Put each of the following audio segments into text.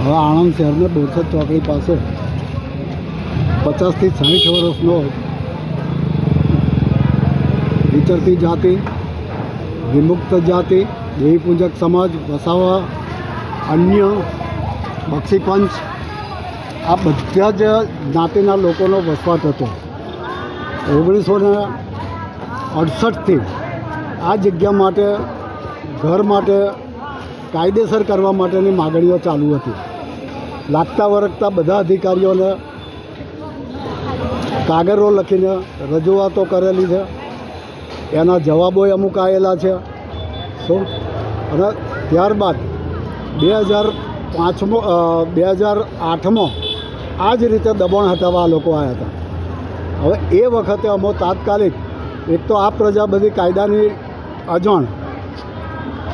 હવે આણંદ શહેરના બોરસદ ચોકડી પાસે 50 થી 60 વર્ષનો વિચરતી જાતિ, વિમુક્ત જાતિ, દેવીપૂજક સમાજ, વસાવા, અન્ય, બક્ષીપંચ, આ બધા જ જ્ઞાતિના લોકોનો વસવાટ હતો. 1968થી આ જગ્યા માટે, ઘર માટે, કાયદેસર કરવા માટેની માગણીઓ ચાલુ હતી. લાગતા વળગતા બધા અધિકારીઓને કાગળો લખીને રજૂઆતો કરેલી છે. એના જવાબો અમુક આવેલા છે. શું અને ત્યારબાદ 2008માં આ જ રીતે દબાણ હટાવવા આ લોકો આવ્યા હતા. હવે એ વખતે અમે તાત્કાલિક, એક તો આ પ્રજા બધી કાયદાની અજાણ,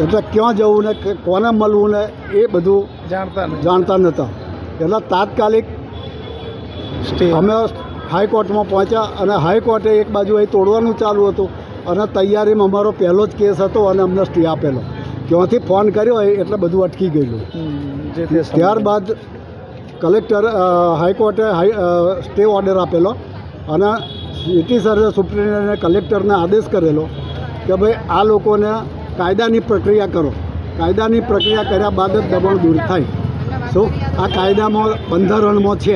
એટલે ક્યાં જવું ને કોને મળવું ને એ બધું જાણતા નહોતા. એટલે તાત્કાલિક અમે હાઈકોર્ટમાં પહોંચ્યા અને હાઈકોર્ટે એક બાજુ અહીં તોડવાનું ચાલુ હતું અને તૈયારીમાં અમારો પહેલો જ કેસ હતો અને અમને સ્ટે આપેલો. ક્યાંથી ફોન કર્યો હોય એટલે બધું અટકી ગયેલું. ત્યારબાદ કલેક્ટર હાઈકોર્ટે સ્ટે ઓર્ડર આપેલો અને સિટી સર્વે સુપ્રિન્ટેન્ડન્ટે કલેક્ટરને આદેશ કરેલો કે ભાઈ આ લોકોને કાયદાની પ્રક્રિયા કરો. કાયદાની પ્રક્રિયા કર્યા બાદ જ દબાણ દૂર થાય. શું આ કાયદામાં બંધારણમાં છે.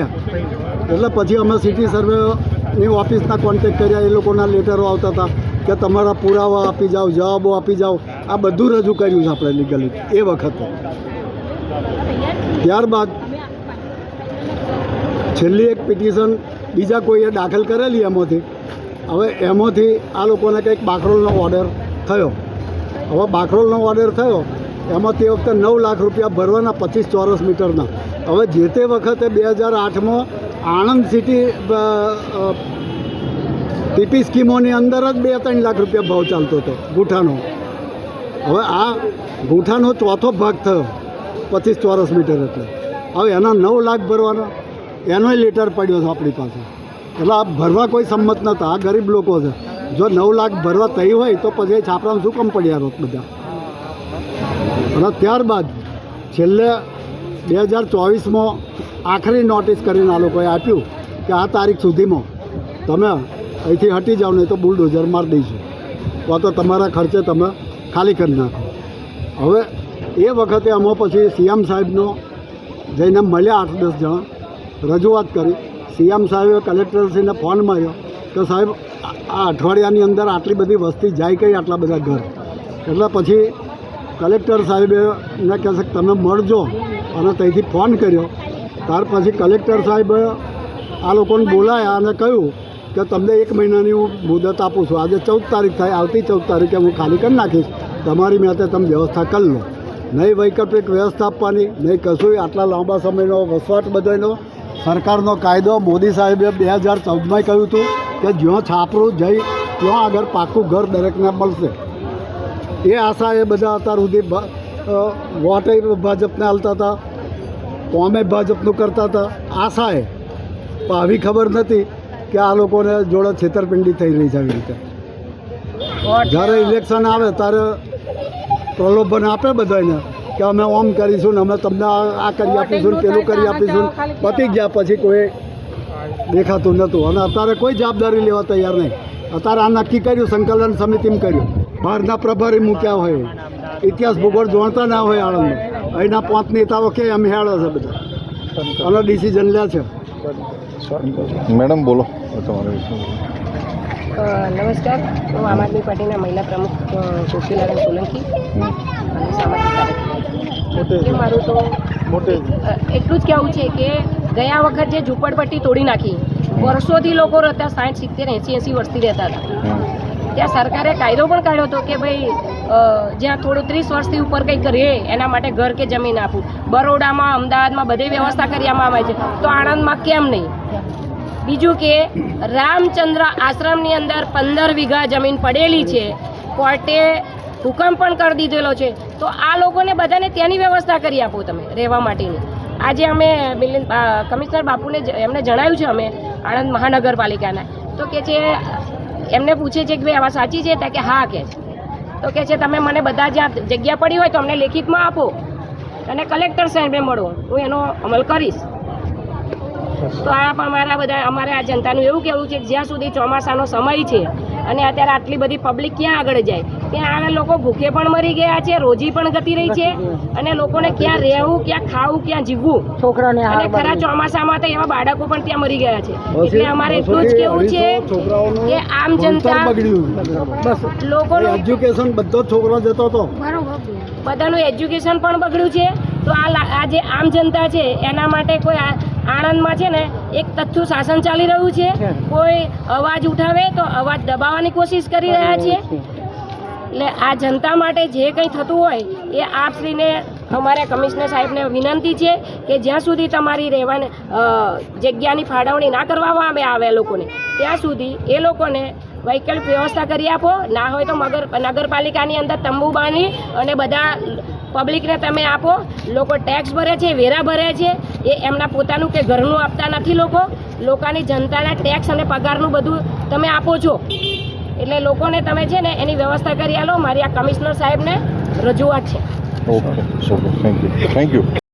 એટલે પછી અમે સિટી સર્વેની ઓફિસના કોન્ટેક્ટ કર્યા. એ લોકોના લેટરો આવતા હતા કે તમારા પુરાવા આપી જાઓ, જવાબો આપી જાઓ. આ બધું રજૂ કર્યું છે આપણે લીગલી એ વખતે. ત્યારબાદ છેલ્લી એક પિટિશન બીજા કોઈએ દાખલ કરેલી એમાંથી. હવે એમાંથી આ લોકોને કંઈક બાકરોલનો ઓર્ડર થયો. હવે બાકરોલનો ઓર્ડર થયો એમાં તે વખતે 9 લાખ રૂપિયા ભરવાના 25 ચોરસ મીટરના. હવે જે તે વખતે 2008માં આણંદ સિટી ટીપી સ્કીમોની અંદર જ 2-3 લાખ રૂપિયા ભાવ ચાલતો હતો ગુઠાનો. હવે આ ગુઠાનો ચોથો ભાગ થયો 25 ચોરસ મીટર. એટલે હવે એના 9 લાખ ભરવાનો એનોય લેટર પડ્યો છે આપણી પાસે. એટલે આ ભરવા કોઈ સંમત નહોતા. આ ગરીબ લોકો છે. જો 9 લાખ ભરવા થઈ હોય તો પછી છાપરામાં શું કામ પડ્યા હોત બધા. અને ત્યારબાદ છેલ્લે 2024માં આખરી નોટિસ કરીને આ લોકોએ આપ્યું કે આ તારીખ સુધીમાં તમે અહીંથી હટી જાઓ, નહીં તો બુલડોઝર મારી દઈશું, તો તમારા ખર્ચે તમે ખાલી કરી નાખો. હવે એ વખતે અમે પછી સીએમ સાહેબનો જઈને મળ્યા 8-10 જણા, રજૂઆત કરી. સીએમ સાહેબે કલેક્ટરશ્રીને ફોન માર્યો કે સાહેબ આ અઠવાડિયાની અંદર આટલી બધી વસ્તી જાય કઈ, આટલા બધા ઘર. એટલે પછી કલેક્ટર સાહેબે ને કહે છે કે તમે મળજો અને ત્યાંથી ફોન કર્યો. ત્યાર પછી કલેક્ટર સાહેબે આ લોકોને બોલાયા અને કહ્યું કે તમને 1 મહિનાની હું મુદત આપું છું. આજે 14 તારીખ થાય, આવતી 14 તારીખે હું ખાલી કરી નાખીશ. તમારી મેં તમે વ્યવસ્થા કરી લો. નહીં વૈકલ્પિક વ્યવસ્થા આપવાની, નહીં કશું. આટલા લાંબા સમયનો વસવાટ બધાનો સરકારનો કાયદો. મોદી સાહેબે 2014માં કહ્યું હતું કે જ્યાં છાપરું જઈ ત્યાં આગળ પાક્કું ઘર દરેકને મળશે. એ આશા એ બધા અત્યાર સુધી વોટે ભાજપને હાલતા હતા, કોમે ભાજપનું કરતા હતા આશાએ. પણ આવી ખબર નથી કે આ લોકોને જોડે છેતરપિંડી થઈ રહી છે. આવી રીતે જ્યારે ઇલેક્શન આવે ત્યારે પ્રલોભન આપે બધાને કે અમે ઓમ કરીશું ને અમે તમને આ કરી આપીશું ને પેલું કરી આપીશું. પતી ગયા પછી કોઈ દેખાતું નહોતું. અને અત્યારે કોઈ જવાબદારી લેવા તૈયાર નહીં. અત્યારે આ નક્કી કર્યું, સંકલન સમિતિમાં કર્યું. બહારના પ્રભારી મૂક્યા હોય, ઇતિહાસ ભૂગોળ જાણતા ના હોય આણંદમાં. અહીંના 5 નેતાઓ કે એમ હેડે છે બધા અને ડિસિઝન લે છે. મેડમ બોલો તમારે. નમસ્કાર, હું આમ આદમી પાર્ટીના મહિલા પ્રમુખ કોકીલાબેન સોલંકી અને સામાજિક કાર્યકર. મારું તો એટલું જ કહેવું છે કે ગયા વખત જે ઝૂંપડપટ્ટી તોડી નાખી, વર્ષોથી લોકો રહેતા 60, 70, 80 વર્ષથી રહેતા હતા, ત્યાં સરકારે કાયદો પણ કાઢ્યો હતો કે ભાઈ જ્યાં થોડું 30 વર્ષથી ઉપર કંઈક રહે એના માટે ઘર કે જમીન આપવું. બરોડામાં, અમદાવાદમાં બધી વ્યવસ્થા કરવામાં આવે છે, તો આણંદમાં કેમ નહીં? બીજું કે રામચંદ્ર આશ્રમની અંદર 15 વીઘા જમીન પડેલી છે, કોર્ટે હુકમ પણ કરી દીધેલો છે. તો આ લોકોને બધાને ત્યાંની વ્યવસ્થા કરી આપો તમે રહેવા માટેની. આજે અમે કમિશનર બાપુને એમને જણાવ્યું છે, અમે આણંદ મહાનગરપાલિકાના, તો કે છે એમને પૂછે છે કે ભાઈ આવા સાચી છે? કે હા કે છે. તો કે છે તમે મને બધા જ્યાં જગ્યા પડી હોય તો અમને લેખિતમાં આપો. અને કલેક્ટર સાહેબને મળો, હું એનો અમલ કરીશ. તો આ પણ અમારે આ જનતાનું એવું કહેવું છે કે જ્યાં સુધી ચોમાસાનો સમય છે અને અત્યારે આટલી બધી પબ્લિક ક્યાં આગળ જાય, ત્યાં આગળ લોકો ભૂખે પણ મરી ગયા છે, રોજી પણ જતી રહી છે, અને લોકોને ક્યાં રહેવું, ક્યાં ખાવું, ક્યાં જીવવું, છોકરાને અને ખરા ચોમાસામાં તો એવા બાળકો પણ ત્યાં મરી ગયા છે. એટલે અમારે એટલું જ કેવું છે કે આમ જનતા લોકોનું એજ્યુકેશન બધો છોકરો જતો હતો, બધાનું એજ્યુકેશન પણ બગડ્યું છે. તો આ જે આમ જનતા છે એના માટે કોઈ આણંદમાં છે ને એક તથ્થું શાસન ચાલી રહ્યું છે. કોઈ અવાજ ઉઠાવે તો અવાજ દબાવવાની કોશિશ કરી રહ્યા છે. એટલે આ જનતા માટે જે કંઈ થતું હોય એ આપશ્રીને અમારા કમિશનર સાહેબને વિનંતી છે કે જ્યાં સુધી તમારી રહેવાની જગ્યાની ફાળવણી ના કરવામાં આવે લોકોને, ત્યાં સુધી એ લોકોને વૈકલ્પિક વ્યવસ્થા કરી આપો. ના હોય તો નગરપાલિકાની અંદર તંબુ બાંધી અને બધા પબ્લિકને તમે આપો. લોકો ટેક્સ ભરે છે, વેરા ભરે છે, એ એમના પોતાનું કે ઘરનું આપતા નથી. લોકોની જનતાના ટેક્સ અને પગારનું બધું તમે આપો છો. એટલે લોકોને તમે છે ને એની વ્યવસ્થા કરી આલો. મારી આ કમિશનર સાહેબને રજૂઆત છે. Okay, thank you.